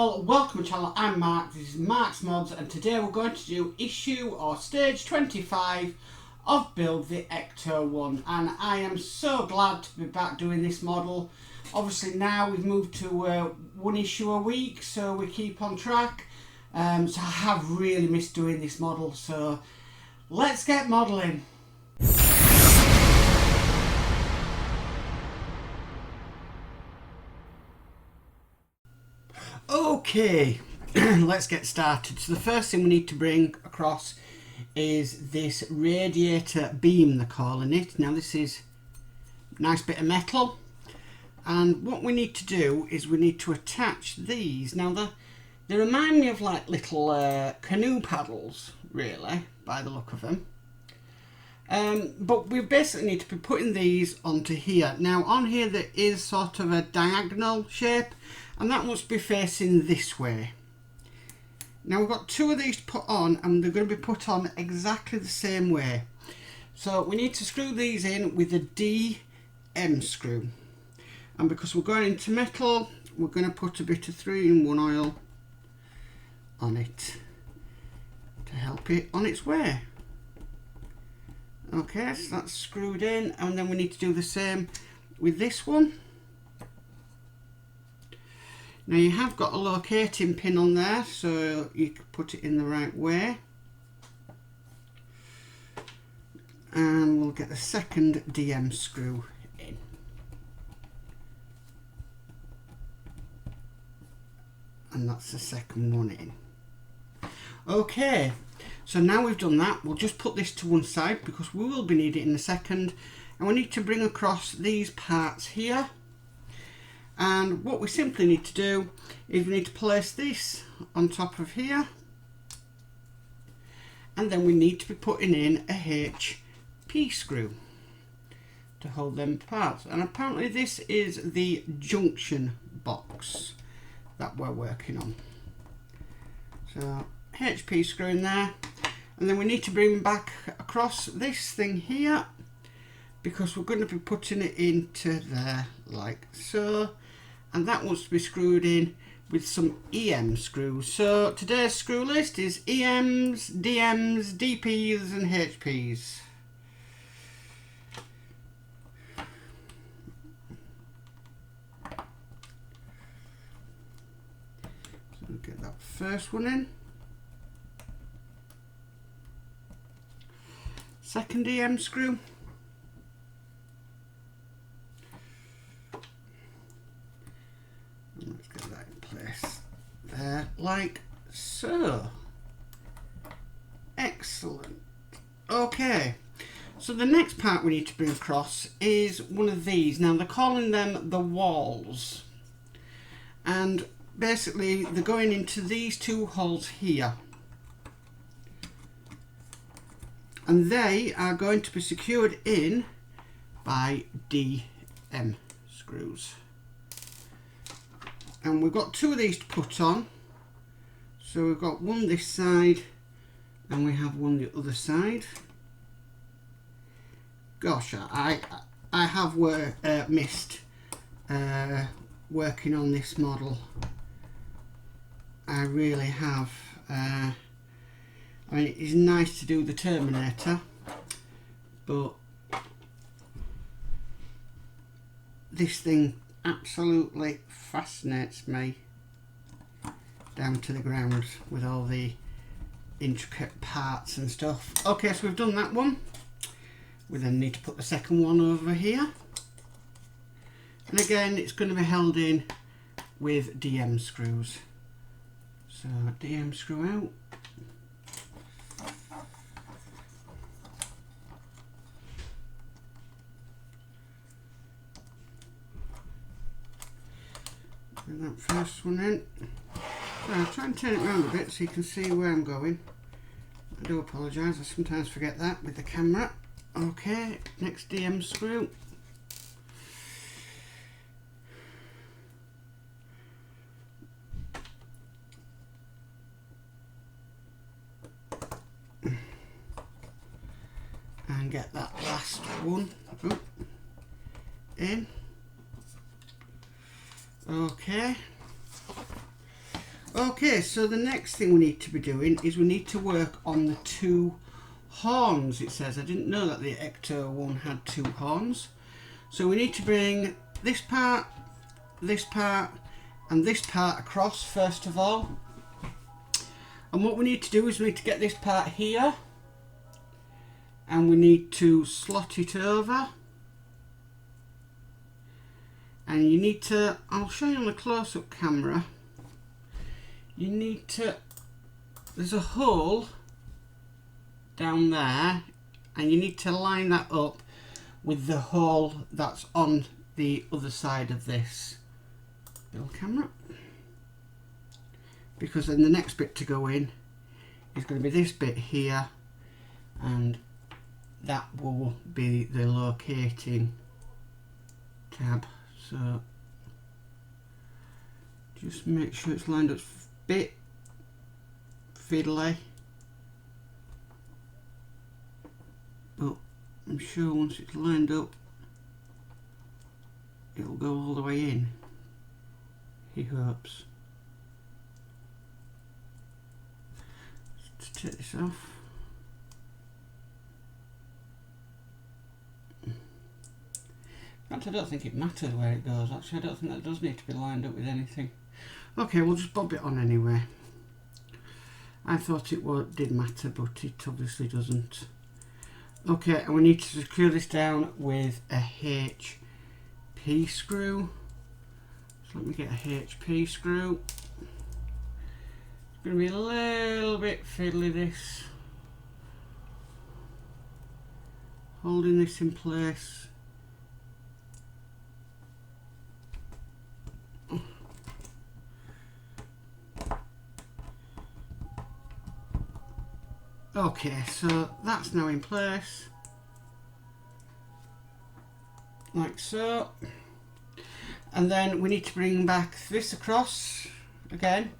all, welcome to the channel. I'm Mark, this is Mark's Mods, and today we're going to do issue or stage 25 of Build the Ecto-1, and I am so glad to be back doing this model. Obviously now we've moved to one issue a week, so we keep on track. So I have really missed doing this model, so let's get modelling. Okay, let's get started. So the first thing we need to bring across is this radiator beam, they're calling it. Now this is a nice bit of metal, and what we need to do is we need to attach these. Now they remind me of like little canoe paddles, really, by the look of them. But we basically need to be putting these onto here. Now on here there is sort of a diagonal shape, and that must be facing this way. Now we've got two of these to put on, and they're going to be put on exactly the same way. So we need to screw these in with a DM screw, and because we're going into metal, we're going to put a bit of 3-in-1 oil on it to help it on its way. Okay, so that's screwed in, and then we need to do the same with this one. Now you have got a locating pin on there, so you can put it in the right way. And we'll get the second DM screw in. And that's the second one in. Okay, so now we've done that, we'll just put this to one side because we will be needing it in a second. And we need to bring across these parts here. And what we simply need to do is we need to place this on top of here, and then we need to be putting in a HP screw to hold them apart. And apparently this is the Junction box that we're working on. So HP screw in there, and then we need to bring back across this thing here because we're going to be putting it into there like so. And that wants to be screwed in with some EM screws. So today's screw list is EMs, DMs, DPs and HPs. So we'll get that first one in. Second EM screw. Let's get that in place there, like so. Excellent. Okay, so the next part we need to bring across is one of these. Now they're calling them the walls, and basically they're going into these two holes here, and they are going to be secured in by DM screws. And we've got two of these to put on, so we've got one this side and we have one the other side. Gosh, I have missed working on this model. I really have. I mean, it's nice to do the Terminator, but this thing absolutely fascinates me down to the ground with all the intricate parts and stuff. Okay, so we've done that one. We then need to put the second one over here, and again it's going to be held in with DM screws. So DM screw out. Bring that first one in. So I'll try and turn it around a bit so you can see where I'm going. I do apologise, I sometimes forget that with the camera. Okay, next DM screw. And get that last one in. Okay, Okay, so the next thing we need to be doing is we need to work on the 2 horns. It says, I didn't know that the Ecto-1 had 2 horns. So we need to bring this part, and this part across first of all. And what we need to do is we need to get this part here, and we need to slot it over. And you need to, I'll show you on a close-up camera, you need to, there's a hole down there, and you need to line that up with the hole that's on the other side of this little camera, because then the next bit to go in is going to be this bit here, and that will be the locating tab. So just make sure it's lined up a bit fiddly, but I'm sure once it's lined up it'll go all the way in, he hopes. Let's take this off. I don't think it matters where it goes, actually. I don't think that does need to be lined up with anything. Okay, we'll just bob it on anyway. I thought it did matter, but it obviously doesn't. Okay, and we need to secure this down with a HP screw. So let me get a HP screw. It's going to be a little bit fiddly, this. Holding this in place. Okay, so that's now in place, like so. And then we need to bring back this across again.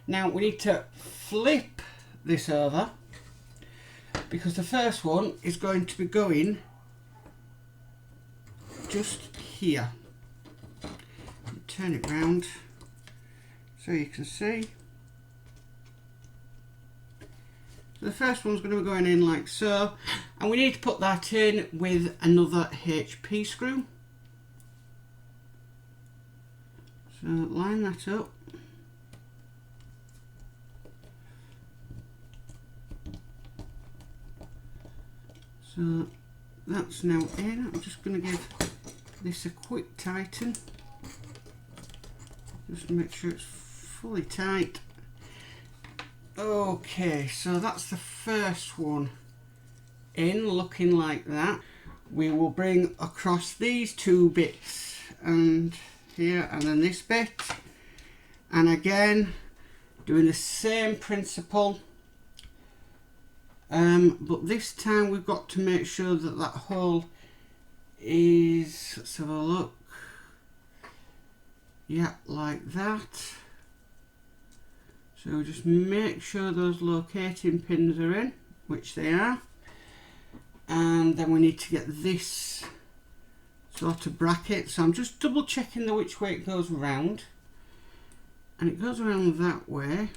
Now we need to flip this over, because the first one is going to be going just here. Turn it round so you can see. So the first one's going to be going in like so, and we need to put that in with another HP screw. So line that up. So that's now in. I'm just going to give this a quick tighten, just to make sure it's fully tight. Okay, so that's the first one in, looking like that. We will bring across these 2 bits, and here, and then this bit, and again doing the same principle, but this time we've got to make sure that that hole is, let's have a look, yeah, like that. So just make sure those locating pins are in, which they are, and then we need to get this sort of bracket. So I'm just double checking which way it goes around, and it goes around that way.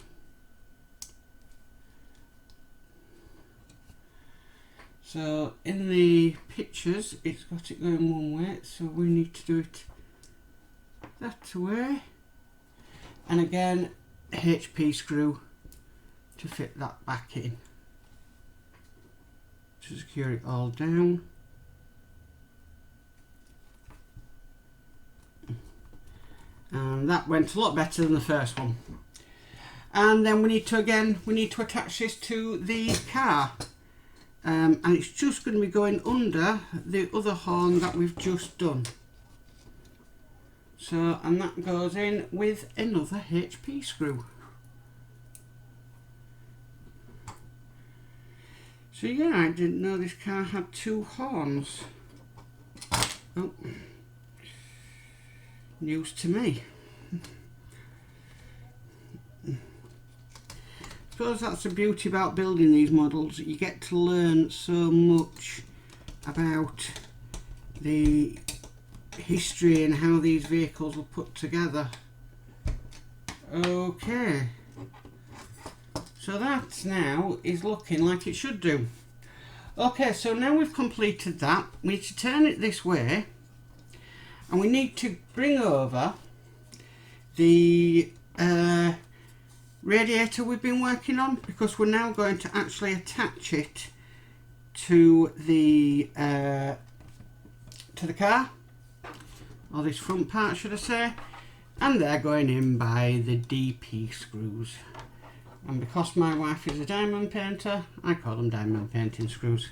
So in the pictures it's got it going one way, so we need to do it that way, and again HP screw to fit that back in to secure it all down. And that went a lot better than the first one. And then we need to attach this to the car, and it's just going to be going under the other horn that we've just done. So, and that goes in with another HP screw. So yeah, I didn't know this car had 2 horns. Oh, news to me. I suppose that's the beauty about building these models. You get to learn so much about the history and how these vehicles were put together. Okay, So that now is looking like it should do. Okay, so now we've completed that, we need to turn it this way, and we need to bring over the radiator we've been working on, because we're now going to actually attach it to the car, or this front part should I say, and they're going in by the DP screws. And because my wife is a diamond painter, I call them diamond painting screws.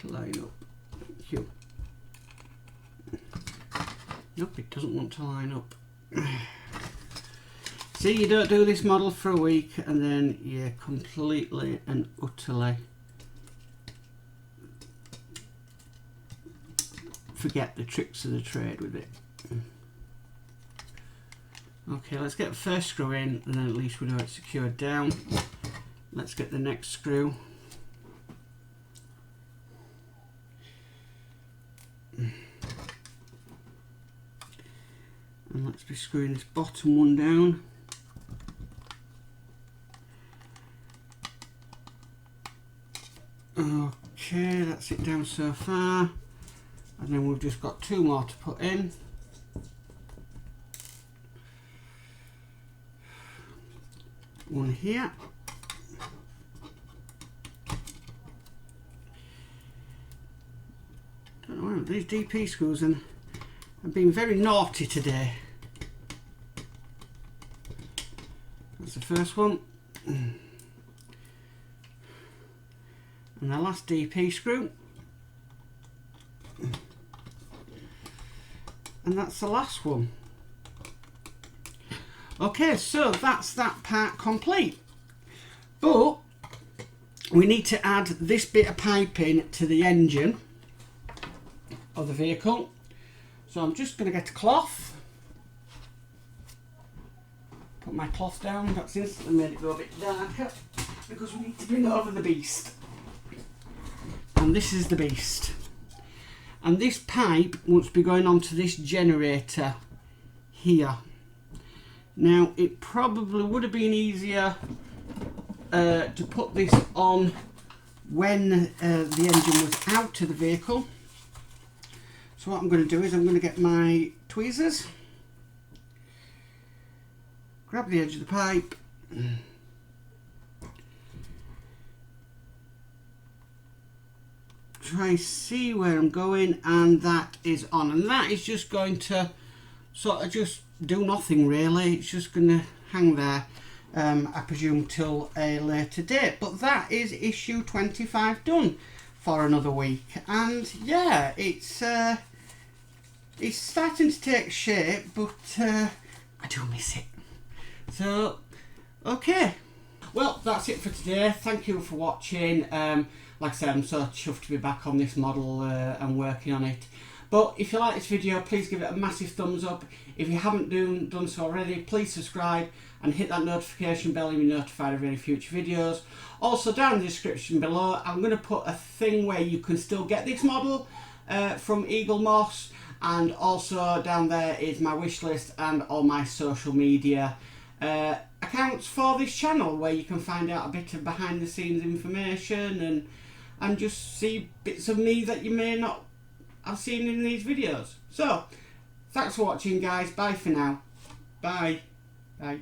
Line up. Cute. Nope, it doesn't want to line up. See, you don't do this model for a week and then you completely and utterly forget the tricks of the trade with it. Okay, let's get the first screw in, and then at least we know it's secured down. Let's get the next screw. And let's be screwing this bottom one down. Okay, that's it down so far. And then we've just got two more to put in. One here. Don't know, these DP screws have been very naughty today. That's the first one. And the last DP screw. And that's the last one. Okay, so that's that part complete. But we need to add this bit of piping to the engine of the vehicle. So I'm just going to get a cloth. Put my cloth down. That's instantly made it go a bit darker, because we need to bring over the beast. And this is the beast. And this pipe wants to be going onto this generator here. Now, it probably would have been easier to put this on when the engine was out of the vehicle. So what I'm going to do is I'm going to get my tweezers, grab the edge of the pipe, try and see where I'm going, and that is on. And that is just going to sort of just do nothing really. It's just going to hang there, I presume, till a later date. But that is issue 25 done for another week. And yeah, it's starting to take shape, but I do miss it. So, okay. Well, that's it for today. Thank you for watching. Like I said, I'm so chuffed to be back on this model and working on it. But if you like this video, please give it a massive thumbs up. If you haven't done so already, please subscribe and hit that notification bell and be notified of any future videos. Also, down in the description below, I'm going to put a thing where you can still get this model from Eagle Moss, and also down there is my wish list and all my social media accounts for this channel, where you can find out a bit of behind the scenes information and just see bits of me that you may not have seen in these videos. So, thanks for watching guys, bye for now. Bye. Bye.